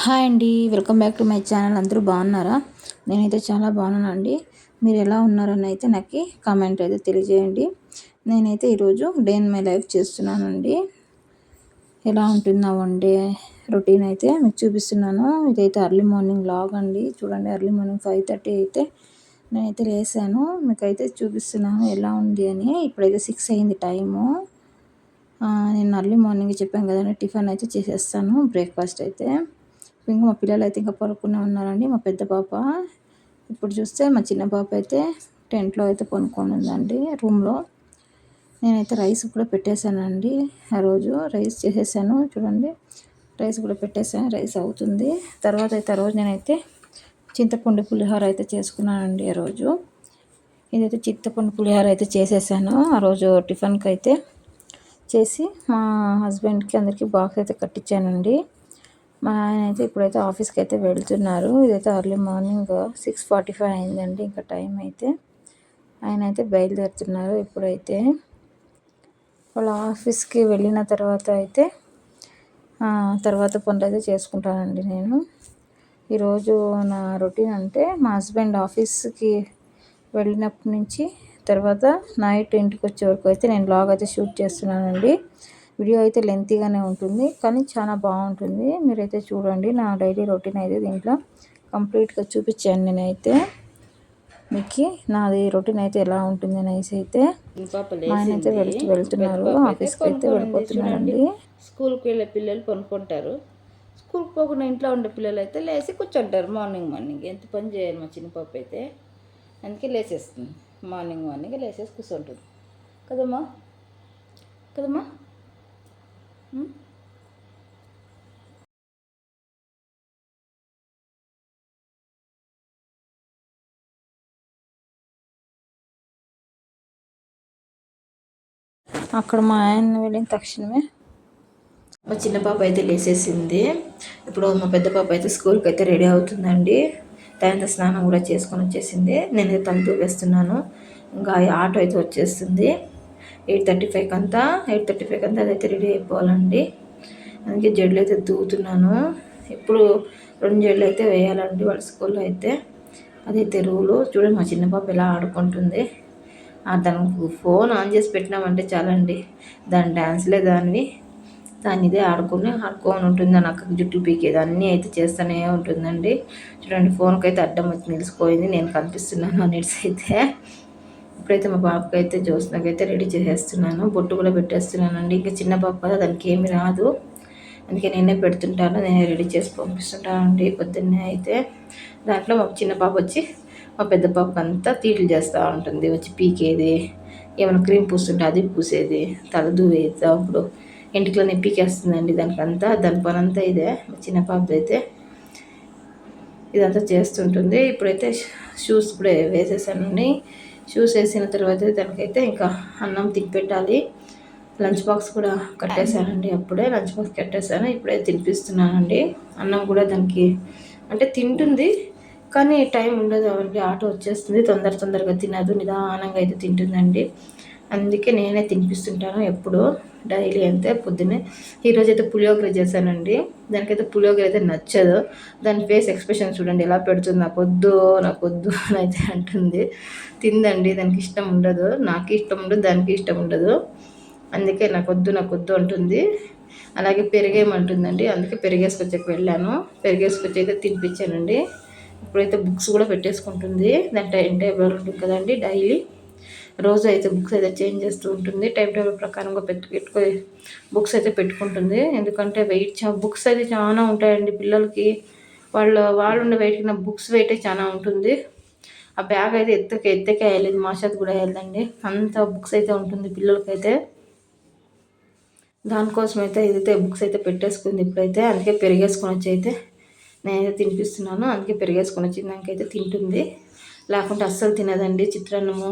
Hi అండి, welcome back to my channel. అందరూ బాగున్నారా? నేనైతే చాలా బాగున్నానండి. మీరు ఎలా ఉన్నారని అయితే నాకు కామెంట్ అయితే తెలియజేయండి. నేనైతే ఈరోజు డే ఇన్ మై లైఫ్ చేస్తున్నానండి. ఎలా ఉంటుంది నా వన్ డే రొటీన్ అయితే మీకు చూపిస్తున్నాను. ఇదైతే ఎర్లీ మార్నింగ్ వ్లాగ్ అండి. చూడండి, ఎర్లీ మార్నింగ్ 5:30 అయితే నేనైతే లేసాను. మీకైతే చూపిస్తున్నాను ఎలా ఉంది అని. ఇప్పుడైతే 6 అయింది టైము. నేను ఎర్లీ మార్నింగ్ చెప్పాను కదండి, టిఫిన్ అయితే చేసేస్తాను, బ్రేక్ఫాస్ట్ అయితే. ఇంకా మా పిల్లలు అయితే ఇంకా పడుకునే ఉన్నారండి. మా పెద్ద పాప ఇప్పుడు చూస్తే, మా చిన్న పాప అయితే టెంట్లో అయితే పనుకొని ఉందండి రూమ్లో. నేనైతే రైస్ కూడా పెట్టేశానండి. ఆ రోజు రైస్ చేసేసాను. చూడండి, రైస్ కూడా పెట్టేసాను, రైస్ అవుతుంది. తర్వాత అయితే ఆ రోజు నేనైతే చింతపండు పులిహోర అయితే చేసుకున్నానండి. ఆ రోజు ఇదైతే చింతపండు పులిహోర అయితే చేసేసాను. ఆ రోజు టిఫిన్కి అయితే చేసి మా హస్బెండ్కి అందరికీ బాక్స్ అయితే కట్టించానండి. మా ఆయన అయితే ఇప్పుడైతే ఆఫీస్కి అయితే వెళ్తున్నారు. ఇదైతే ఎర్లీ మార్నింగ్ 6:45 అయిందండి. ఇంకా టైం అయితే ఆయన అయితే బయలుదేరుతున్నారు. ఇప్పుడైతే వాళ్ళ ఆఫీస్కి వెళ్ళిన తర్వాత అయితే తర్వాత పనులు అయితే చేసుకుంటానండి నేను. ఈరోజు నా రొటీన్ అంటే, మా హస్బెండ్ ఆఫీస్కి వెళ్ళినప్పటి నుంచి తర్వాత నైట్ ఇంటికి వచ్చే వరకు అయితే నేను వ్లాగ్ అయితే షూట్ చేస్తున్నానండి. వీడియో అయితే లెంతీగానే ఉంటుంది, కానీ చాలా బాగుంటుంది. మీరైతే చూడండి. నా డైలీ రొటీన్ అయితే దీంట్లో కంప్లీట్గా చూపించాను నేనైతే మీకు. నాది రొటీన్ అయితే ఎలా ఉంటుంది అనేసి అయితే. మా ఆయన అయితే వెళ్తున్నారు ఆఫీస్కి అయితే వెళ్ళిపోతున్నారండి. స్కూల్కి వెళ్ళే పిల్లలు పనుకుంటారు. స్కూల్కి పోకుండా ఇంట్లో ఉండే పిల్లలు అయితే లేచి కూర్చుంటారు. మార్నింగ్ ఎంత పని చేయాలి మా చిన్న పాప అయితే. అందుకే లేచేస్తుంది. మార్నింగ్ లేచేసి కూర్చుంటుంది కదమ్మా. అక్కడ మా ఆయన వెళ్ళిన తక్షణమే మా చిన్న పాప అయితే లేసేసింది. ఇప్పుడు మా పెద్ద పాప అయితే స్కూల్కి అయితే రెడీ అవుతుందండి. తనంత స్నానం కూడా చేసుకొని వచ్చేసింది. నేనైతే తలుపు వేస్తున్నాను. ఇంకా ఆటో అయితే వచ్చేస్తుంది 8:35 అంతా. 8:35 అంతా అదైతే రెడీ అయిపోవాలండి. అందుకే జడలు అయితే దూతున్నాను. ఇప్పుడు 2 జడలు అయితే వేయాలండి వాళ్ళ స్కూల్లో అయితే. అదైతే రూలు. చూడండి మా చిన్న పాప ఎలా ఆడుకుంటుంది. దానికి ఫోన్ ఆన్ చేసి పెట్టినామంటే చాలండి, దాని డ్యాన్స్లే దాన్ని ఇదే ఆడుకొని ఉంటుంది. దాని అక్కకి జుట్టు పీకేది అన్నీ అయితే చేస్తూనే ఉంటుందండి. చూడండి, ఫోన్కి అయితే అడ్డం వచ్చి నిలిచిపోయింది. నేను కనిపిస్తున్నాను అనేసి అయితే. ఇప్పుడైతే మా పాపకి అయితే జ్యోత్స్నకైతే రెడీ చేసేస్తున్నాను. బొట్టు కూడా పెట్టేస్తున్నానండి. ఇంకా చిన్న పాప కదా, దానికి ఏమి రాదు. అందుకే నేనే పెడుతుంటాను, నేనే రెడీ చేసి పంపిస్తుంటానండి పొద్దున్నే అయితే. దాంట్లో మా చిన్న పాప వచ్చి మా పెద్ద పాపకు అంతా తీట్లు చేస్తూ ఉంటుంది. వచ్చి పీకేది, ఏమైనా క్రీమ్ పూస్తుంటే అది పూసేది, తల దూవేది, అప్పుడు ఇంటికి పీకేస్తుందండి. దాని పని అంతా ఇదే. మా చిన్న పాపది అయితే ఇదంతా చేస్తుంటుంది. ఇప్పుడైతే షూస్ కూడా వేసేసానండి. షూస్ వేసిన తర్వాత దానికైతే ఇంకా అన్నం తినిపెట్టాలి. లంచ్ బాక్స్ కూడా కట్టేశానండి. అప్పుడే లంచ్ బాక్స్ కట్టేశాను. ఇప్పుడే తినిపిస్తున్నానండి. అన్నం కూడా దానికి అంటే తింటుంది, కానీ టైం ఉండదు అవన్నీ. ఆటో వచ్చేస్తుంది, తొందరగా తినదు, నిదానంగా అయితే తింటుందండి. అందుకే నేనే తినిపిస్తుంటాను ఎప్పుడు, డైలీ అంతే. పొద్దున్నే ఈరోజు అయితే పులిహోర చేశానండి. దానికైతే పులిహోర అయితే నచ్చదు. దాని ఫేస్ ఎక్స్ప్రెషన్ చూడండి ఎలా పెడుతుంది. నాకొద్దు అని అయితే అంటుంది. తిందండి, దానికి ఇష్టం ఉండదు. నాకు ఇష్టం ఉండదు, దానికి ఇష్టం ఉండదు. అందుకే నాకొద్దు అంటుంది. అలాగే పెరిగేయమంటుందండి. అందుకే పెరిగేసుకొచ్చాక వెళ్ళాను. పెరిగేసుకొచ్చి అయితే తినిపించానండి. ఇప్పుడైతే బుక్స్ కూడా పెట్టేసుకుంటుంది. దాని టైం టేబుల్ ఉంటుంది కదండి, డైలీ రోజు అయితే బుక్స్ అయితే చేంజ్ చేస్తూ ఉంటుంది. టైం టేబుల్ ప్రకారంగా పెట్టుకొని బుక్స్ అయితే పెట్టుకుంటుంది. ఎందుకంటే బుక్స్ అయితే చాలా ఉంటాయండి పిల్లలకి. వాళ్ళు ఉండే వెయిట్కి నా బుక్స్ వెయిట్ చాలా ఉంటుంది. ఆ బ్యాగ్ అయితే ఎత్తకే వేయలేదు, మాషాత్ కూడా వేయలేదండి. అంత బుక్స్ అయితే ఉంటుంది పిల్లలకైతే. దానికోసం అయితే ఇదైతే బుక్స్ అయితే పెట్టేసుకుంది ఇప్పుడైతే. అందుకే పెరిగేసుకొని వచ్చి అయితే నేనైతే తినిపిస్తున్నాను. అందుకే పెరిగేసుకొని వచ్చి దానికైతే తింటుంది. లేకుంటే అస్సలు తినదండి. చిత్రాన్నము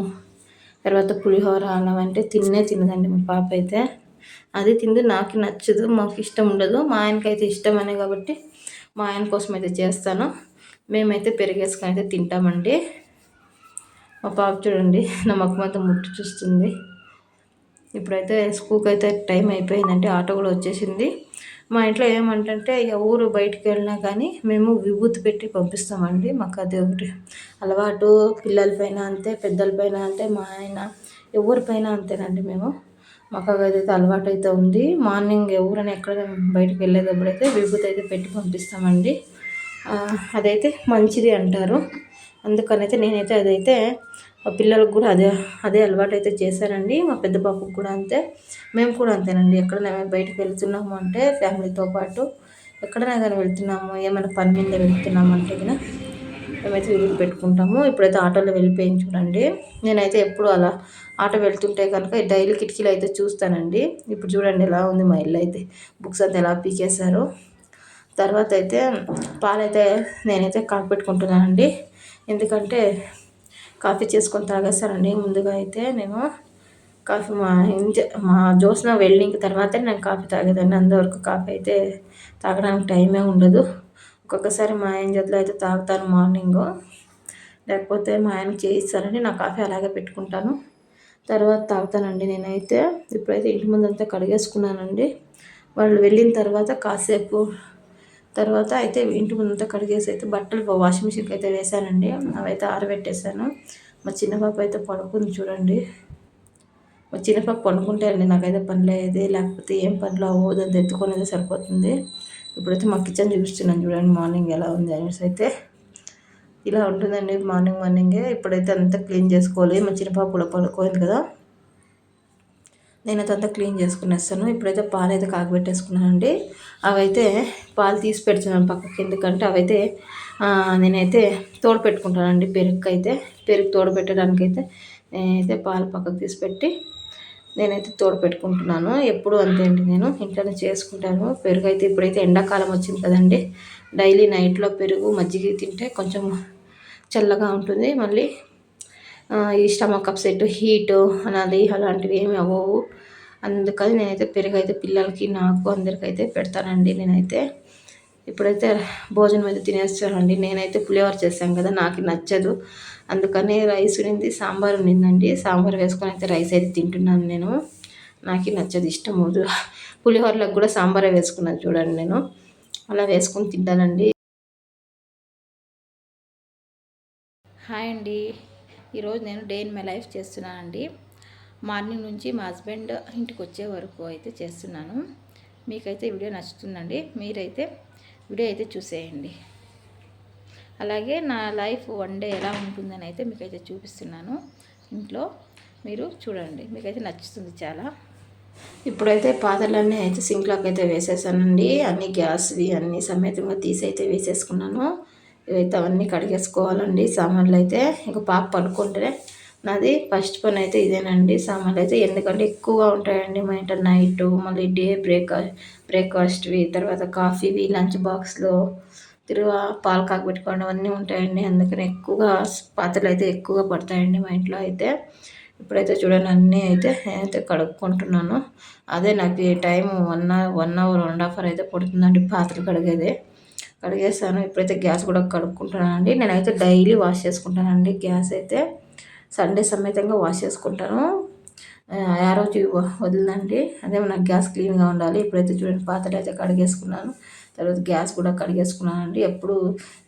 తర్వాత పులిహోర అన్నం అంటే తినదండి మా పాప అయితే. అది తింది, నాకు నచ్చదు, మాకు ఇష్టం ఉండదు. మా ఆయనకైతే ఇష్టమనే కాబట్టి మా ఆయన కోసం అయితే చేస్తాను. మేమైతే పెరిగేసుకొని అయితే తింటామండి. మా పాప చూడండి నా మొక్కమంతా ముట్టు చూస్తుంది. ఇప్పుడైతే స్కూల్కి అయితే టైం అయిపోయిందంటే ఆటో కూడా వచ్చేసింది. మా ఇంట్లో ఏమంటే ఎవరు బయటికి వెళ్ళినా కానీ మేము విభూతి పెట్టి పంపిస్తామండి. మాకు అది ఒకటి అలవాటు. పిల్లలపైన అంతే, పెద్దలపైన అంతే, మా ఆయన ఎవరిపైన అంతేనండి. మాకు అదైతే అలవాటు అయితే ఉంది. మార్నింగ్ ఎవరైనా ఎక్కడ బయటికి వెళ్ళేటప్పుడు అయితే విభూతి అయితే పెట్టి పంపిస్తామండి. అదైతే మంచిది అంటారు. అందుకనైతే నేనైతే అదైతే పిల్లలకు కూడా అదే అలవాటు అయితే చేశానండి. మా పెద్ద పాపకు కూడా అంతే, మేము కూడా అంతేనండి. ఎక్కడైనా బయటకు వెళ్తున్నాము అంటే ఫ్యామిలీతో పాటు ఎక్కడైనా కానీ వెళ్తున్నాము, ఏమైనా పని మీద వెళ్తున్నాము అంటే కన్నా మేమైతే విభూతి పెట్టుకుంటాము. ఇప్పుడైతే ఆటోలో వెళ్ళిపోయింది చూడండి. నేనైతే ఎప్పుడు అలా ఆటో వెళ్తుంటే కనుక డైలీ కిటికీలు అయితే చూస్తానండి. ఇప్పుడు చూడండి ఎలా ఉంది మా ఇల్లు అయితే, బుక్స్ అంతా ఎలా పీకేశారు. తర్వాత అయితే పాలైతే నేనైతే కాగపెట్టుకుంటున్నానండి. ఎందుకంటే కాఫీ చేసుకొని తాగేస్తానండి. ముందుగా అయితే నేను కాఫీ మా జ్యోత్స్న వెల్డింగ్ తర్వాతే నేను కాఫీ తాగేదాన్ని. అంతవరకు కాఫీ అయితే తాగడానికి టైమే ఉండదు. ఒక్కొక్కసారి మా ఆయన చేతిలో అయితే తాగుతాను మార్నింగు, లేకపోతే మా ఆయన చేయిస్తానండి. నా కాఫీ అలాగే పెట్టుకుంటాను, తర్వాత తాగుతానండి నేనైతే. ఇప్పుడైతే ఇంటి ముందంతా కడిగేసుకున్నానండి. వాళ్ళు వెళ్ళిన తర్వాత కాసేపు తర్వాత అయితే ఇంటి ముందంతా కడిగేసి అయితే బట్టలు వాషింగ్ మిషన్కి అయితే వేసానండి. అవైతే ఆరబెట్టేశాను. మా చిన్న పాప అయితే పడుకుంది చూడండి. మా చిన్న పాప పడుకుంటే అండి నాకైతే పని లేదు, లేకపోతే ఏం పనులు అవ్వదు, అంత ఎత్తుకునేది సరిపోతుంది. ఇప్పుడైతే మా కిచెన్ చూపిస్తున్నాను చూడండి మార్నింగ్ ఎలా ఉంది అనేసి అయితే. ఇలా ఉంటుందండి మార్నింగే. ఇప్పుడైతే అంతా క్లీన్ చేసుకోవాలి. మా చిన్న పాప కూడా పడుకోయింది కదా, నేనైతే అంతా క్లీన్ చేసుకునేస్తాను. ఇప్పుడైతే పాలు అయితే కాగబెట్టేసుకున్నానండి. అవైతే పాలు తీసి పెడుతున్నాను పక్కకి, ఎందుకంటే అవైతే నేనైతే తోడు పెట్టుకుంటానండి. పెరుగు తోడు పెట్టడానికైతే నేనైతే పాలు పక్కకు తీసి పెట్టి నేనైతే తోడు పెట్టుకుంటున్నాను. ఎప్పుడు అంతే అండి, నేను ఇంట్లోనే చేసుకుంటాను. పెరుగు అయితే ఇప్పుడైతే ఎండాకాలం వచ్చింది కదండి, డైలీ నైట్లో పెరుగు మజ్జిగ తింటే కొంచెం చల్లగా ఉంటుంది. మళ్ళీ ఈ స్టమక్ అప్సెట్, హీటు అలాంటివి ఏమి అవ్వవు. అందుకని నేనైతే పెరుగు అయితే పిల్లలకి, నాకు అందరికైతే పెడతానండి నేనైతే. ఇప్పుడైతే భోజనం అయితే తినేస్తానండి. నేనైతే పులిహోర చేశాను కదా, నాకు నచ్చదు. అందుకని రైస్ ఉన్నింది, సాంబార్ ఉన్నిందండి. సాంబార్ వేసుకొని అయితే రైస్ అయితే తింటున్నాను నేను. నాకు నచ్చదు, ఇష్టం లేదు. పులిహోరలకు కూడా సాంబారే వేసుకున్నాను చూడండి నేను. అలా వేసుకొని తింటానండి. హాయ్ అండి, ఈరోజు నేను డే ఇన్ మై లైఫ్ చేస్తున్నానండి. మార్నింగ్ నుంచి మా హస్బెండ్ ఇంటికి వచ్చే వరకు అయితే చేస్తున్నాను. మీకైతే వీడియో నచ్చుతుందండి, మీరైతే వీడియో అయితే చూసేయండి. అలాగే నా లైఫ్ వన్ డే ఎలా ఉంటుందని అయితే మీకైతే చూపిస్తున్నాను ఇంట్లో. మీరు చూడండి, మీకైతే నచ్చుతుంది చాలా. ఇప్పుడైతే పాత్రలన్నీ అయితే సింక్లోకి అయితే వేసేసానండి. అన్ని గ్యాస్వి అన్నీ సమేతంగా తీసి అయితే వేసేసుకున్నాను. ఇవైతే అవన్నీ కడిగేసుకోవాలండి సామాన్లు అయితే. ఇంకా పాప పడుకుంటే నాది ఫస్ట్ పని అయితే ఇదేనండి. సామాన్లు అయితే ఎందుకంటే ఎక్కువగా ఉంటాయండి మా ఇంట్లో నైట్, మళ్ళీ డే బ్రేక్ఫాస్ట్వి, తర్వాత కాఫీవి, లంచ్ బాక్స్లో పాలు కాగబెట్టుకోవడం అవన్నీ ఉంటాయండి. అందుకని ఎక్కువగా పాత్రలు అయితే ఎక్కువగా పడతాయండి మా ఇంట్లో అయితే. ఇప్పుడైతే చూడండి అన్నీ అయితే కడుక్కుంటున్నాను. అదే నాకు ఈ టైం 1 అవర్ 1.5 అవర్ అయితే పడుతుందండి పాత్రలు కడిగేసాను. ఇప్పుడైతే గ్యాస్ కూడా కడుక్కుంటున్నానండి. నేనైతే డైలీ వాష్ చేసుకుంటానండి గ్యాస్ అయితే. సండే సమేతంగా వాష్ చేసుకుంటాను. ఆ రోజు వదలండి, అదే నాకు గ్యాస్ క్లీన్గా ఉండాలి. ఇప్పుడైతే చూడండి పాత్రలు అయితే కడిగేసుకున్నాను, తర్వాత గ్యాస్ కూడా కడిగేసుకున్నానండి. ఎప్పుడు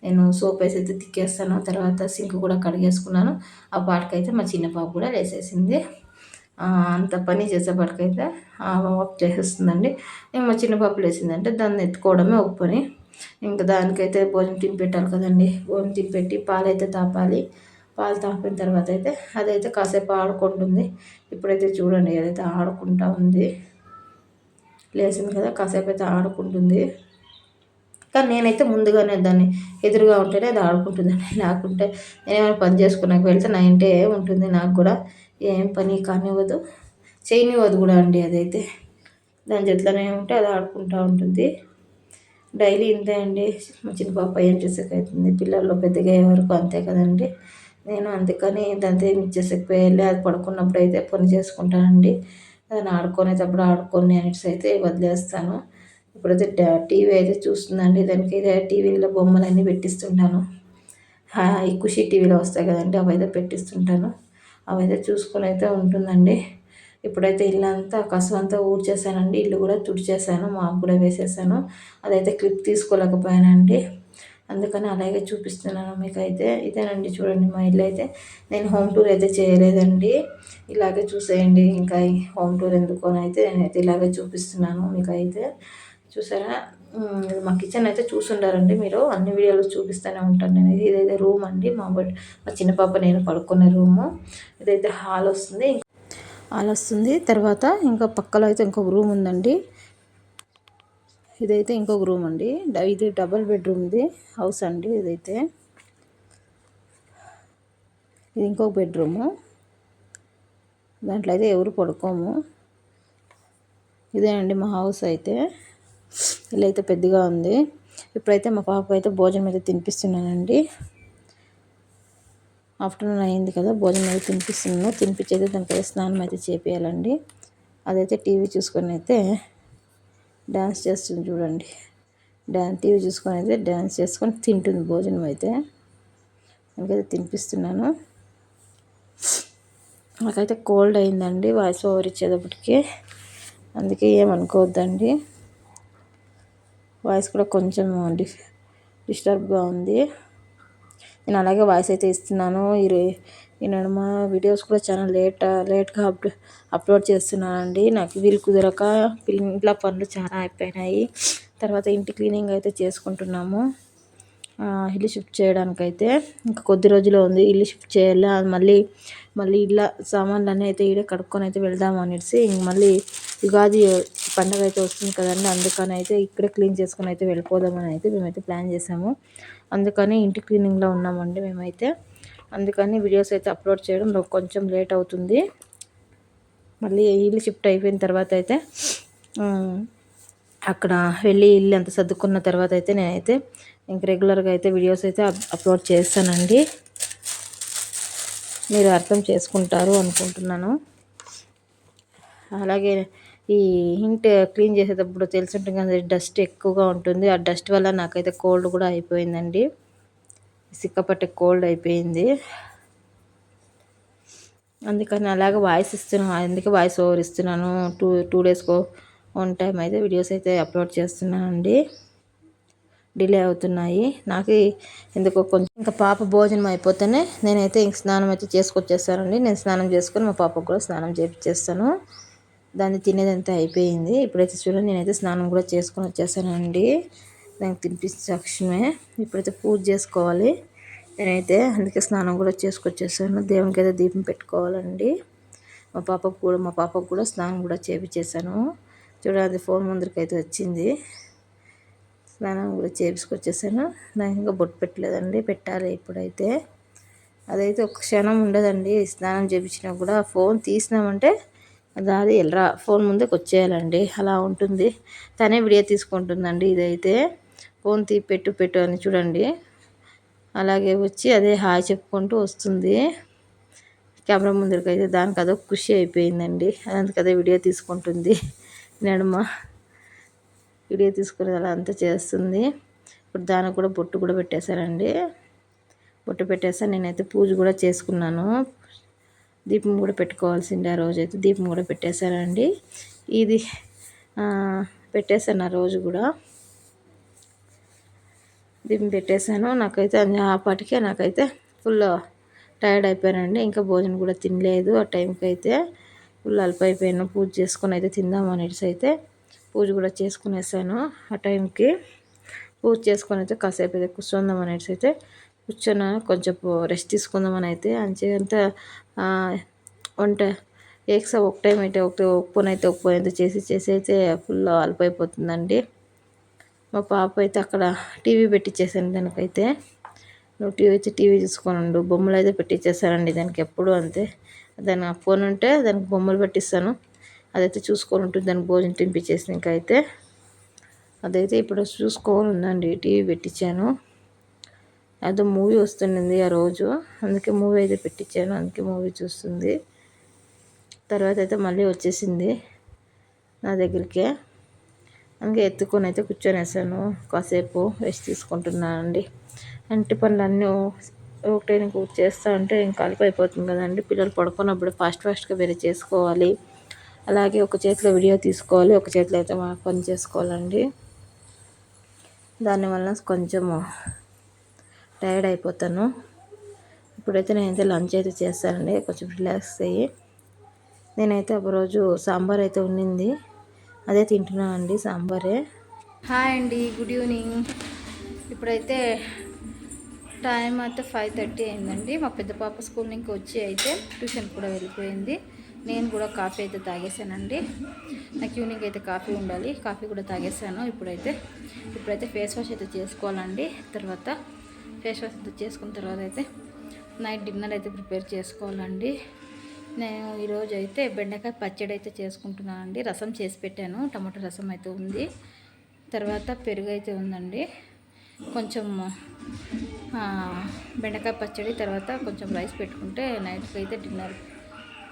నేను సోప్ వేసి అయితే తిక్కేస్తాను, తర్వాత సింక్ కూడా కడిగేసుకున్నాను. ఆ పాటకైతే మా చిన్న పాప కూడా లేసేసింది. అంత పని చేసేపాటికైతే వర్క్ చేసేస్తుందండి. మా చిన్న పాప లేచిందంటే దాన్ని ఎత్తుకోవడమే ఒక పని. ఇంకా దానికైతే భోజనం తినిపెట్టాలి కదండి. భోజనం తినిపెట్టి పాలైతే తాపాలి. పాలు తాపిన తర్వాత అయితే అదైతే కాసేపు ఆడుకుంటుంది. ఇప్పుడైతే చూడండి ఏదైతే ఆడుకుంటా ఉంది, లేచింది కదా, కాసేపు అయితే ఆడుకుంటుంది. కానీ నేనైతే ముందుగానే దాన్ని ఎదురుగా ఉంటేనే అది ఆడుకుంటుందండి. లేకుంటే నేనేమైనా పని చేసుకున్నాక వెళ్తే నా ఇంటే ఉంటుంది. నాకు కూడా ఏం పని కానివ్వదు, చేయనివ్వదు కూడా అండి. అదైతే దాని చేతిలోనే ఉంటే అది ఆడుకుంటూ ఉంటుంది. డైలీ ఇంతే అండి. మా చిన్న పాప ఏం చేసేకవుతుంది, పిల్లల్లో పెద్దగా అయ్యే వరకు అంతే కదండి. నేను అందుకని దాంతో ఏం ఇచ్చేసేకపోయి అది పడుకున్నప్పుడు అయితే పని చేసుకుంటానండి. దాన్ని ఆడుకునేటప్పుడు ఆడుకొని అనేసి అయితే వదిలేస్తాను. ఇప్పుడైతే టీవీ అయితే చూస్తుందండి. దానికి టీవీలో బొమ్మలన్నీ పెట్టిస్తుంటాను. ఈ ఖుషి టీవీలో వస్తాయి కదండి, అవైతే పెట్టిస్తుంటాను. అవైతే చూసుకొని అయితే ఉంటుందండి. ఇప్పుడైతే ఇల్లంతా కసవంతా ఊడ్చేసానండి, ఇల్లు కూడా తుడిచేసాను, మాకు కూడా వేసేసాను. అదైతే క్లిప్ తీసుకోలేకపోయానండి, అందుకని అలాగే చూపిస్తున్నాను మీకైతే. ఇదేనండి చూడండి మా ఇల్లు అయితే. నేను హోమ్ టూర్ అయితే చేయలేదండి, ఇలాగే చూసేయండి. ఇంకా హోమ్ టూర్ ఎందుకు అని అయితే నేనైతే ఇలాగే చూపిస్తున్నాను మీకైతే. చూసారా, మా కిచెన్ అయితే చూసుండారండి మీరు, అన్ని వీడియోలో చూపిస్తూనే ఉంటాను నేను. ఇదైతే రూమ్ అండి, మా చిన్న పాప నేను పడుకునే రూము. ఇదైతే హాల్ వస్తుంది. తర్వాత ఇంకా పక్కలో అయితే ఇంకొక రూమ్ ఉందండి, ఇదైతే ఇంకొక రూమ్ అండి. ఇది డబుల్ బెడ్రూమ్ది హౌస్ అండి. ఇది ఇంకొక బెడ్రూము, దాంట్లో అయితే ఎవరు పడుకోము. ఇదేనండి మా హౌస్ అయితే. ఇల్లు అయితే పెద్దగా ఉంది. ఇప్పుడైతే మా పాపకు అయితే భోజనం అయితే తినిపిస్తున్నానండి. ఆఫ్టర్నూన్ అయింది కదా, భోజనం అయితే తినిపిస్తున్నాను. తినిపించేది దానికి స్నానం అయితే చేపియాలండి. అదైతే టీవీ చూసుకొని అయితే డ్యాన్స్ చేస్తుంది చూడండి. టీవీ చూసుకొని అయితే డ్యాన్స్ చేసుకొని తింటుంది భోజనం అయితే. అందుకైతే తినిపిస్తున్నాను. నాకైతే కోల్డ్ అయిందండి వాయిస్ ఓవర్ ఇచ్చేటప్పటికి, అందుకే ఏమనుకోవద్దండి. వాయిస్ కూడా కొంచెం డిస్టర్బ్గా ఉంది. నేను అలాగే వాయిస్ అయితే ఇస్తున్నాను. ఈ నడుమ వీడియోస్ కూడా చాలా లేట్గా అప్లోడ్ చేస్తున్నానండి. నాకు వీలు కుదరక ఇంట్లో పనులు చాలా అయిపోయినాయి. తర్వాత ఇంటి క్లీనింగ్ అయితే చేసుకుంటున్నాము, ఇల్లు షిఫ్ట్ చేయడానికైతే ఇంకా కొద్ది రోజులు ఉంది. ఇల్లు షిఫ్ట్ చేయాలి, మళ్ళీ ఇళ్ళ సామాన్లన్నీ అయితే ఈడే కడుక్కొని అయితే వెళ్దాము అనేసి. ఇంక మళ్ళీ ఉగాది పండుగ అయితే వస్తుంది కదండి, అందుకని అయితే ఇక్కడే క్లీన్ చేసుకొని అయితే వెళ్ళిపోదామని అయితే మేమైతే ప్లాన్ చేసాము. అందుకని ఇంటి క్లీనింగ్లో ఉన్నామండి మేమైతే. అందుకని వీడియోస్ అయితే అప్లోడ్ చేయడం కొంచెం లేట్ అవుతుంది. మళ్ళీ ఇల్లు షిఫ్ట్ అయిపోయిన తర్వాత అయితే అక్కడ వెళ్ళి ఇల్లు అంతా సర్దుకున్న తర్వాత అయితే నేనైతే ఇంక రెగ్యులర్గా అయితే వీడియోస్ అయితే అప్లోడ్ చేస్తానండి. మీరు అర్థం చేసుకుంటారు అనుకుంటున్నాను. అలాగే ఈ ఇంటి క్లీన్ చేసేటప్పుడు తెలిసింటుంది కదా, డస్ట్ ఎక్కువగా ఉంటుంది. ఆ డస్ట్ వల్ల నాకైతే కోల్డ్ కూడా అయిపోయిందండి, సిక్కపట్టే కోల్డ్ అయిపోయింది. అందుకని అలాగే వాయిస్ ఇస్తున్నాను, అందుకే వాయిస్ ఓవర్ ఇస్తున్నాను. టూ డేస్కో వన్ టైం అయితే వీడియోస్ అయితే అప్లోడ్ చేస్తున్నానండి. డిలే అవుతున్నాయి నాకు ఎందుకో కొంచెం. ఇంకా పాప భోజనం అయిపోతేనే నేనైతే ఇంక స్నానం అయితే చేసుకొచ్చేస్తానండి. నేను స్నానం చేసుకొని మా పాపకు కూడా స్నానం చేపిచ్చేస్తాను. దాన్ని తినేదంతా అయిపోయింది. ఇప్పుడైతే చూడండి, నేనైతే స్నానం కూడా చేసుకొని వచ్చేసానండి. దానికి తినిపించే ఇప్పుడైతే పూజ చేసుకోవాలి నేనైతే, అందుకే స్నానం కూడా చేసుకొచ్చేసాను. దేవునికి అయితే దీపం పెట్టుకోవాలండి. మా పాపకు కూడా స్నానం కూడా చేపించేసాను. చూడండి, ఫోన్ ముందరికి అయితే వచ్చింది. స్నానం కూడా చేపించుకొచ్చేసాను. నాకు ఇంకా బొట్టు పెట్టలేదండి, పెట్టాలి ఇప్పుడైతే. అదైతే ఒక క్షణం ఉండదండి, స్నానం చేయించినా కూడా ఫోన్ తీసినామంటే అది ఎల్రా ఫోన్ ముందుకు వచ్చేయాలండి, అలా ఉంటుంది. తనే వీడియో తీసుకుంటుందండి. ఇదైతే ఫోన్ పెట్టు అని చూడండి, అలాగే వచ్చి అదే హాయ్ చెప్పుకుంటూ వస్తుంది కెమెరా ముందరికి. అయితే దానికి అదొక ఖుషి అయిపోయిందండి, అందుకదే వీడియో తీసుకుంటుంది. నడుమ వీడియో తీసుకుని అలా అంతా చేస్తుంది. ఇప్పుడు దానికి కూడా బొట్టు కూడా పెట్టేశారండి. బొట్టు పెట్టేసాను. నేనైతే పూజ కూడా చేసుకున్నాను. దీపం కూడా పెట్టుకోవాల్సిందే ఆ రోజైతే. దీపం కూడా పెట్టేశానండి. ఇది పెట్టేశాను ఆ రోజు కూడా, దీపం పెట్టేశాను. నాకైతే ఆపాటికే నాకైతే ఫుల్ టైర్డ్ అయిపోయానండి. ఇంకా భోజనం కూడా తినలేదు ఆ టైంకి అయితే. ఫుల్ అల్పైపోయాను. పూజ చేసుకొని అయితే తిందాం అనేసి అయితే పూజ కూడా చేసుకునేసాను ఆ టైంకి. పూజ చేసుకొని అయితే కాసేపు అయితే కూర్చుందాం అనేసి అయితే కూర్చున్నాను. కొంచెం రెస్ట్ తీసుకుందామని అయితే అంతా వంట ఒక టైం అయితే ఒక పని అయితే ఒక పని చేసి అయితే ఫుల్ అల్పైపోతుందండి. మా పాప అయితే అక్కడ టీవీ పెట్టించేసాను దానికైతే. నువ్వు టీవీ చూసుకోనండు, బొమ్మలు అయితే పెట్టించేసానండి దానికి. ఎప్పుడు అంతే, దాని ఫోన్ ఉంటే దానికి బొమ్మలు పెట్టిస్తాను, అదైతే చూసుకొని ఉంటుంది. దానికి భోజనం తినిపించేసి ఇంకైతే అదైతే ఇప్పుడు చూసుకోవాలి ఉందండి. టీవీ పెట్టించాను, అదో మూవీ వస్తుండింది ఆ రోజు, అందుకే మూవీ అయితే పెట్టించాను. అందుకే మూవీ చూస్తుంది. తర్వాత అయితే మళ్ళీ వచ్చేసింది నా దగ్గరికే, అందుకే ఎత్తుకొని అయితే కూర్చొనేసాను. కాసేపు రెస్ట్ తీసుకుంటున్నానండి. ఇంటి పనులన్నీ ఒకటే చేస్తా ఉంటే ఇంకా అలుపు అయిపోతుంది కదండి. పిల్లలు పడుకున్నప్పుడు ఫాస్ట్గా వేరే చేసుకోవాలి. అలాగే ఒక చేతిలో వీడియో తీసుకోవాలి, ఒక చేతిలో అయితే పని చేసుకోవాలండి. దానివల్ల కొంచెము టైర్డ్ అయిపోతాను. ఇప్పుడైతే నేనైతే లంచ్ అయితే చేస్తానండి, కొంచెం రిలాక్స్ అయ్యి. నేనైతే ఒకరోజు సాంబార్ అయితే ఉండింది, అదే తింటున్నానండి, సాంబారే. హాయ్ అండి, గుడ్ ఈవినింగ్. ఇప్పుడైతే టైం అయితే 5:30 అయిందండి. మా పెద్ద పాప స్కూల్ నుంచి వచ్చి అయితే ట్యూషన్ కూడా వెళ్ళిపోయింది. నేను కూడా కాఫీ అయితే తాగేసానండి. నాకు ఈవినింగ్ అయితే కాఫీ ఉండాలి, కాఫీ కూడా తాగేసాను. ఇప్పుడైతే ఫేస్ వాష్ అయితే చేసుకోవాలండి. తర్వాత ఫేస్ వాష్ అయితే చేసుకున్న తర్వాత అయితే నైట్ డిన్నర్ అయితే ప్రిపేర్ చేసుకోవాలండి. నేను ఈరోజు అయితే బెండకాయ పచ్చడి అయితే చేసుకుంటున్నానండి. రసం చేసి పెట్టాను, టమాటో రసం అయితే ఉంది. తర్వాత పెరుగు అయితే ఉందండి. కొంచెం బెండకాయ పచ్చడి, తర్వాత కొంచెం రైస్ పెట్టుకుంటే నైట్కి అయితే డిన్నర్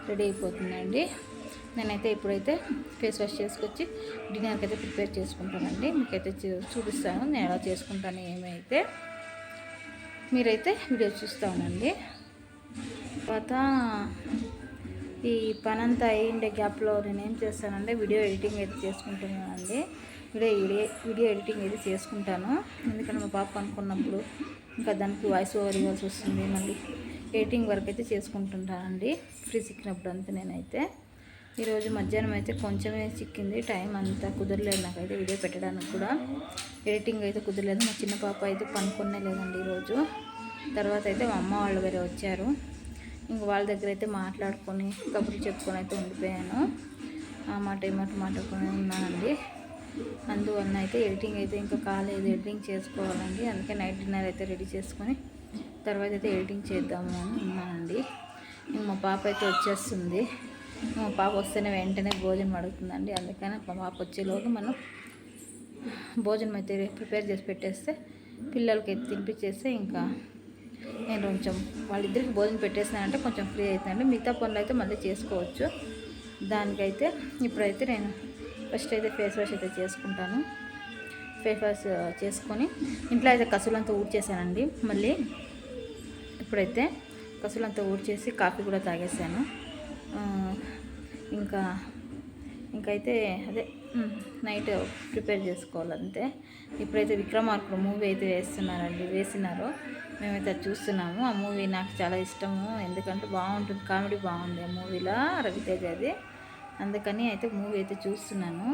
రెడీ అయిపోతుందండి. నేనైతే ఇప్పుడైతే ఫేస్ వాష్ చేసుకొచ్చి డిన్నర్కి అయితే ప్రిపేర్ చేసుకుంటానండి. మీకైతే చూపిస్తాను నేను ఎలా చేసుకుంటాను ఏమైతే. మీరైతే వీడియో చూస్తానండి. తర్వాత ఈ పని అంతా అయ్యిండే గ్యాప్లో నేను ఏం చేస్తానంటే వీడియో ఎడిటింగ్ అయితే చేసుకుంటున్నానండి. వీడియో ఎడిటింగ్ అయితే చేసుకుంటాను, ఎందుకంటే మా పాప అనుకున్నప్పుడు ఇంకా దానికి వాయిస్ ఓవర్ ఇవ్వాల్సి వస్తుంది. మళ్ళీ ఎడిటింగ్ వర్క్ అయితే చేసుకుంటుంటానండి ఫ్రీ చిక్కినప్పుడు అంతా. నేనైతే ఈరోజు మధ్యాహ్నం అయితే కొంచెమే చిక్కింది, టైం అంతా కుదరలేదు నాకైతే వీడియో పెట్టడానికి కూడా. ఎడిటింగ్ అయితే కుదరలేదు. మా చిన్న పాప అయితే పనుకునే లేదండి ఈరోజు. తర్వాత అయితే మా అమ్మ వాళ్ళు వేరే వచ్చారు, ఇంక వాళ్ళ దగ్గర అయితే మాట్లాడుకొని కబుర్లు చెప్పుకొని అయితే ఉండిపోయాను. ఆ మాట ఈ మాట మాట్లాడుకొని ఉన్నానండి. అందువలన అయితే ఎడిటింగ్ అయితే ఇంకా కాలేదు, ఎడిటింగ్ చేసుకోవాలండి. అందుకే నైట్ డిన్నర్ అయితే రెడీ చేసుకొని తర్వాత అయితే ఎడిటింగ్ చేద్దాము అని ఉన్నానండి. ఇంక మా పాప అయితే వచ్చేస్తుంది. మా పాప వస్తేనే వెంటనే భోజనం అడుగుతుందండి. అందుకని మా పాప వచ్చేలోగా మనం భోజనం అయితే ప్రిపేర్ చేసి పెట్టేస్తే పిల్లలకి అయితే తినిపించేస్తే ఇంకా నేను కొంచెం వాళ్ళిద్దరికి భోజనం పెట్టేసినానంటే కొంచెం ఫ్రీ అవుతుందండి. మిగతా పనులు అయితే మళ్ళీ చేసుకోవచ్చు. దానికైతే ఇప్పుడైతే నేను ఫస్ట్ అయితే ఫేస్ వాష్ అయితే చేసుకుంటాను. ఫేస్ వాష్ చేసుకొని ఇంట్లో అయితే కసులంతా ఊడ్చేసానండి. మళ్ళీ ఇప్పుడైతే కసులంతా ఊడ్చేసి కాఫీ కూడా తాగేసాను. ఇంకైతే అదే నైట్ ప్రిపేర్ చేసుకోవాలంతే. ఇప్పుడైతే విక్రమార్కుడు మూవీ అయితే వేసినారు, మేమైతే అది చూస్తున్నాము. ఆ మూవీ నాకు చాలా ఇష్టము, ఎందుకంటే బాగుంటుంది, కామెడీ బాగుంది ఆ మూవీలో, రవితేజ అది. అందుకని అయితే మూవీ అయితే చూస్తున్నాను,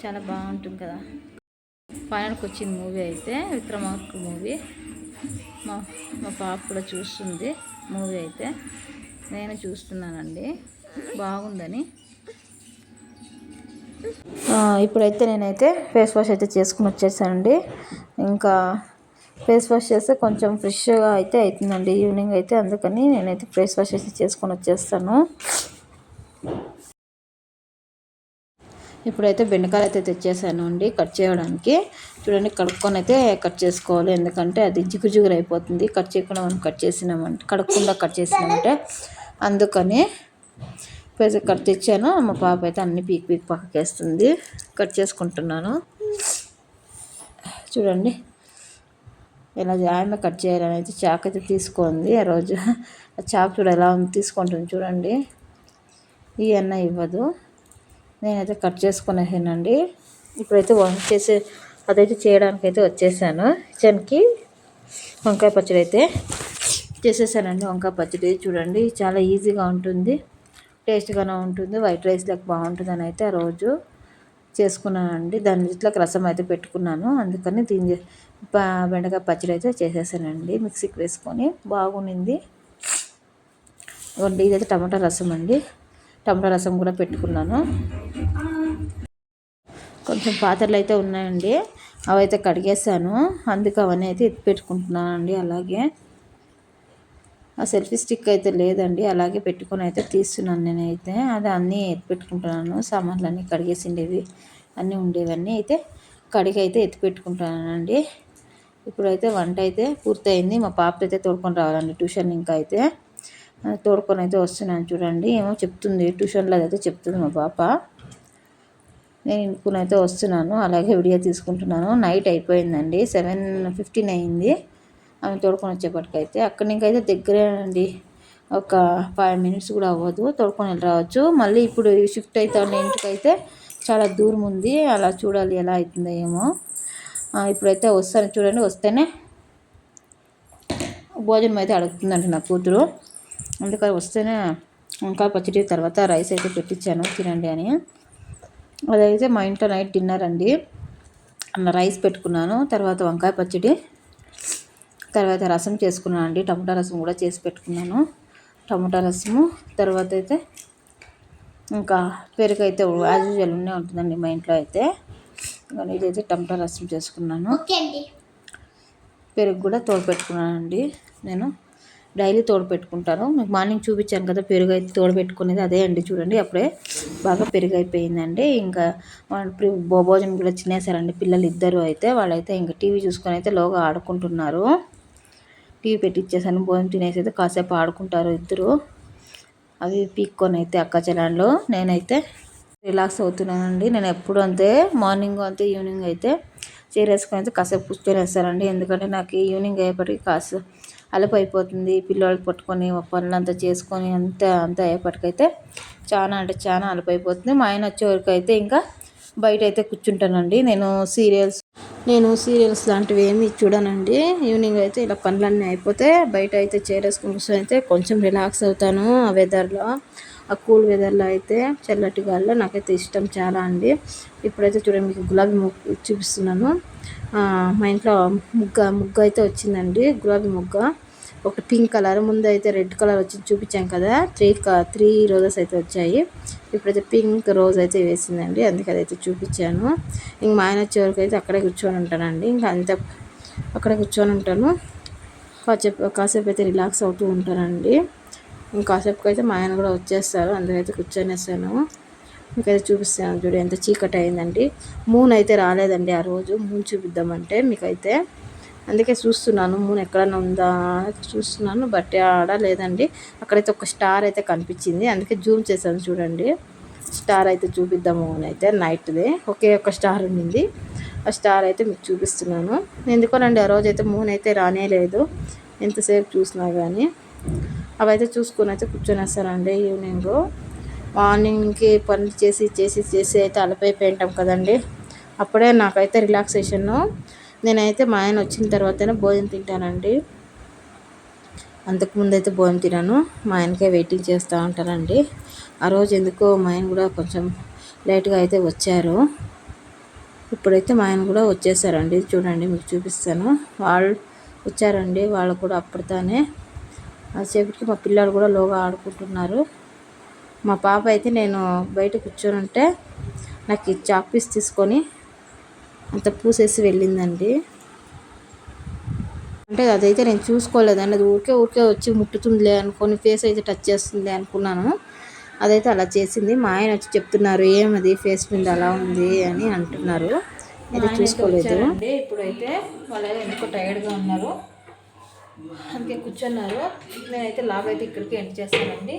చాలా బాగుంటుంది కదా. ఫైనల్కి వచ్చింది మూవీ అయితే విక్రమార్కుడు మూవీ. మా పాప కూడా చూస్తుంది మూవీ అయితే, నేను చూస్తున్నానండి, బాగుందని. ఇప్పుడైతే నేనైతే ఫేస్ వాష్ అయితే చేసుకుని వచ్చేసానండి. ఇంకా ఫేస్ వాష్ చేస్తే కొంచెం ఫ్రెష్గా అయితే అవుతుందండి ఈవినింగ్ అయితే. అందుకని నేనైతే ఫేస్ వాష్ అయితే చేసుకొని వచ్చేస్తాను. ఇప్పుడైతే బెండకాయలు అయితే తెచ్చేసాను అండి కట్ చేయడానికి. చూడండి, కడుక్కొని అయితే కట్ చేసుకోవాలి, ఎందుకంటే అది జిగురు అయిపోతుంది కట్ చేయకుండా మనం కడుక్కుండా కట్ చేసినామంటే. అందుకని కట్ తెచ్చాను. మా పాప అయితే అన్ని పీక్ పక్కకి వేస్తుంది. కట్ చేసుకుంటున్నాను. చూడండి ఎలా ఆమె కట్ చేయాలని అయితే చాక్ అయితే తీసుకుంది. ఆ రోజు ఆ చాక్ చూడ ఎలా తీసుకుంటుంది చూడండి, ఈ అన్న ఇవ్వదు. నేనైతే కట్ చేసుకునేసానండి. ఇప్పుడైతే అదైతే చేయడానికి అయితే వచ్చేసాను. కిచెన్కి వంకాయ పచ్చడి అయితే చేసేసానండి. వంకాయ పచ్చడి చూడండి చాలా ఈజీగా ఉంటుంది, టేస్ట్గానే ఉంటుంది, వైట్ రైస్లోకి బాగుంటుందని అయితే ఆ రోజు చేసుకున్నానండి. దాని ఇట్లకి రసం అయితే పెట్టుకున్నాను, అందుకని బెండకాయ పచ్చడి అయితే చేసేసానండి. మిక్సీకి వేసుకొని బాగుండింది. ఇదైతే టమాటా రసం అండి, టమాటా రసం కూడా పెట్టుకున్నాను. కొంచెం పాత్రలు అయితే ఉన్నాయండి, అవైతే కడిగేసాను, అందుకు అవన్నీ అయితే ఎత్తి పెట్టుకుంటున్నాను అండి. అలాగే ఆ సెల్ఫీ స్టిక్ అయితే లేదండి, అలాగే పెట్టుకొని అయితే తీస్తున్నాను నేనైతే. అది అన్నీ ఎత్తి పెట్టుకుంటున్నాను, సామాన్లు అన్నీ కడిగేసిండేవి అన్నీ ఉండేవన్నీ అయితే కడిగి అయితే ఎత్తి పెట్టుకుంటున్నానండి. ఇప్పుడైతే వంట అయితే పూర్తయింది. మా పాప అయితే తోడుకొని రావాలండి ట్యూషన్. ఇంకా అయితే తోడుకొని అయితే వస్తున్నాను. చూడండి ఏమో చెప్తుంది, ట్యూషన్లో అయితే చెప్తుంది మా పాప. నేను ఇంటికి అయితే వస్తున్నాను, అలాగే వీడియో తీసుకుంటున్నాను. నైట్ అయిపోయిందండి, 7:15 అయింది ఆమె తోడుకొని వచ్చేప్పటికైతే. అక్కడి నుంచి అయితే దగ్గరేనండి, ఒక 5 మినిట్స్ కూడా అవ్వదు, తోడుకొని వెళ్ళి రావచ్చు. మళ్ళీ ఇప్పుడు షిఫ్ట్ అవుతాను ఇంటికైతే, చాలా దూరం ఉంది, అలా చూడాలి ఎలా అవుతుందో ఏమో. ఇప్పుడైతే వస్తాను చూడండి, వస్తేనే భోజనం అయితే అడుగుతుందండి నా కూతురు, అందుకని వస్తేనే వంకాయ పచ్చడి తర్వాత రైస్ అయితే పెట్టించాను తినండి అని. అదైతే మా ఇంట్లో నైట్ డిన్నర్ అండి. అలా రైస్ పెట్టుకున్నాను, తర్వాత వంకాయ పచ్చడి, తర్వాత రసం చేసుకున్నాను అండి. టమాటా రసం కూడా చేసి పెట్టుకున్నాను, టమాటా రసము. తర్వాత అయితే ఇంకా పెరుగు అయితే యాజ్ యూజువల్ ఉంటుందండి మా ఇంట్లో అయితే. ఇదైతే టమాటా రసం చేసుకున్నాను, పెరుగు కూడా తోడు పెట్టుకున్నానండి. నేను డైలీ తోడు పెట్టుకుంటాను, మీకు మార్నింగ్ చూపించాను కదా పెరుగు అయితే తోడు పెట్టుకునేది, అదే అండి చూడండి, అప్పుడే బాగా పెరుగు అయిపోయిందండి. ఇంకా భోజనం కూడా తినేసారండి పిల్లలు ఇద్దరు అయితే. వాళ్ళైతే ఇంకా టీవీ చూసుకొని అయితే లోగా ఆడుకుంటున్నారు. టీవీ పెట్టిచ్చేసాను, భోజనం తినేసి అయితే కాసేపు ఆడుకుంటారు ఇద్దరు. అవి పీక్కొని అయితే అక్క చెల్లెళ్ళు. నేనైతే రిలాక్స్ అవుతున్నానండి. నేను ఎప్పుడు అంతే, మార్నింగ్ అంతే, ఈవినింగ్ అయితే చైర్ వేసుకొని అయితే కాసేపు కూర్చొని వేస్తానండి. ఎందుకంటే నాకు ఈవినింగ్ అయ్యేపటికి కాస్త అలుపు అయిపోతుంది, పిల్లలు పట్టుకొని పనులంతా చేసుకొని అంతా అయ్యేపటికైతే చాలా అంటే చాలా అలుపు అయిపోతుంది. మా ఆయన వచ్చేవరకు అయితే ఇంకా బయట అయితే కూర్చుంటానండి. నేను సీరియల్స్ లాంటివి ఏమి చూడనండి. ఈవినింగ్ అయితే ఇలా పనులన్నీ అయిపోతే బయట అయితే చైర్ వేసుకొని కూర్చొని అయితే కొంచెం రిలాక్స్ అవుతాను. ఆ వెదర్లో, ఆ కూల్ వెదర్లో అయితే, చల్లటి గాలిలో నాకైతే ఇష్టం చాలా అండి. ఇప్పుడైతే చూడండి మీకు గులాబీ ముగ్గు చూపిస్తున్నాను. మా ఇంట్లో ముగ్గు అయితే వచ్చిందండి, గులాబీ ముగ్గ. ఒకటి పింక్ కలర్, ముందు అయితే రెడ్ కలర్ వచ్చి చూపించాం కదా, 3 రోజెస్ అయితే వచ్చాయి. ఇప్పుడైతే పింక్ రోజ్ అయితే వేసిందండి, అందుకే అదైతే చూపించాను. ఇంక మా ఆయన వచ్చే వరకు అయితే అక్కడే కూర్చొని ఉంటానండి. ఇంకా అంతే, అక్కడే కూర్చొని ఉంటాను. కాసేపు అయితే రిలాక్స్ అవుతూ ఉంటానండి. ఇంకాసేపుకి అయితే మా ఆయన కూడా వచ్చేస్తారు, అందుకైతే కూర్చొనేస్తాను. మీకైతే చూపిస్తాను చూడు, ఎంత చీకటి అయిందండి. మూన్ అయితే రాలేదండి ఆ రోజు, మూన్ చూపిద్దామంటే మీకైతే, అందుకే చూస్తున్నాను మూన్ ఎక్కడన్నా ఉందా చూస్తున్నాను, బట్ ఆడ లేదండి. అక్కడైతే ఒక స్టార్ అయితే కనిపించింది, అందుకే జూమ్ చేశాను చూడండి. స్టార్ అయితే చూపిద్దాము అని అయితే, నైట్ది ఒకే ఒక స్టార్ ఉండింది. ఆ స్టార్ అయితే మీకు చూపిస్తున్నాను. ఎందుకోనండి ఆ రోజు అయితే మూన్ అయితే రానే లేదు, ఎంతసేపు చూసినా కానీ. అవైతే చూసుకొని అయితే కూర్చొనేస్తానండి. ఈవినింగ్ మార్నింగ్కి పనులు చేసి అయితే అలపైపోయి ఉంటాం కదండి, అప్పుడే నాకైతే రిలాక్సేషను. నేనైతే మా ఆయన వచ్చిన తర్వాతనే భోజనం తింటానండి, అంతకుముందు అయితే భోజనం తినాను. మా ఆయనకే వెయిటింగ్ చేస్తూ ఉంటానండి. ఆ రోజు ఎందుకో మా ఆయన కూడా కొంచెం లేట్గా అయితే వచ్చారు. ఇప్పుడైతే మా ఆయన కూడా వచ్చేసారండి, చూడండి మీకు చూపిస్తాను. వాళ్ళు వచ్చారండి, వాళ్ళు కూడా అప్పటితానే. కాసేపటికి మా పిల్లలు కూడా లోగా ఆడుకుంటున్నారు. మా పాప అయితే నేను బయట కూర్చొని ఉంటే నాకు ఈ చాక్ పీస్ తీసుకొని అంత పూసేసి వెళ్ళిందండి. అంటే అదైతే నేను చూసుకోలేదండి, అది ఊరికే వచ్చి ముట్టుతుందిలే అనుకొని, ఫేస్ అయితే టచ్ చేస్తుంది అనుకున్నాను. అదైతే అలా చేసింది. మా ఆయన వచ్చి చెప్తున్నారు, ఏమది ఫేస్ మీద అలా ఉంది అని అంటున్నారు. అయితే చూసుకోలేదు. ఇప్పుడైతే వాళ్ళు ఎందుకో టైర్డ్గా ఉన్నారు, అందుకే కూర్చున్నారు. నేనైతే లాగ్ అయితే ఇక్కడికి ఎండ్ చేస్తానండి.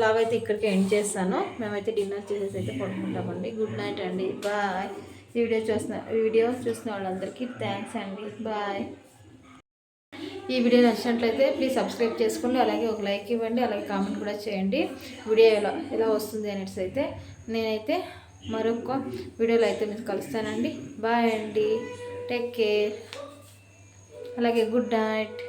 లాగ్ అయితే ఇక్కడికి ఎండ్ చేస్తాను. మేమైతే డిన్నర్ చేసేసి అయితే పడుకుంటామండి. గుడ్ నైట్ అండి, బాయ్. వీడియో చూసిన వాళ్ళందరికీ థ్యాంక్స్ అండి, బాయ్. ఈ వీడియో నచ్చినట్లయితే ప్లీజ్ సబ్స్క్రైబ్ చేసుకోండి, అలాగే ఒక లైక్ ఇవ్వండి, అలాగే కామెంట్ కూడా చేయండి. వీడియో ఎలా వస్తుంది అనేసి అయితే. నేనైతే మరొక వీడియోలో అయితే మీకు కలుస్తానండి. బాయ్ అండి, టేక్ కేర్, అలాగే గుడ్ నైట్.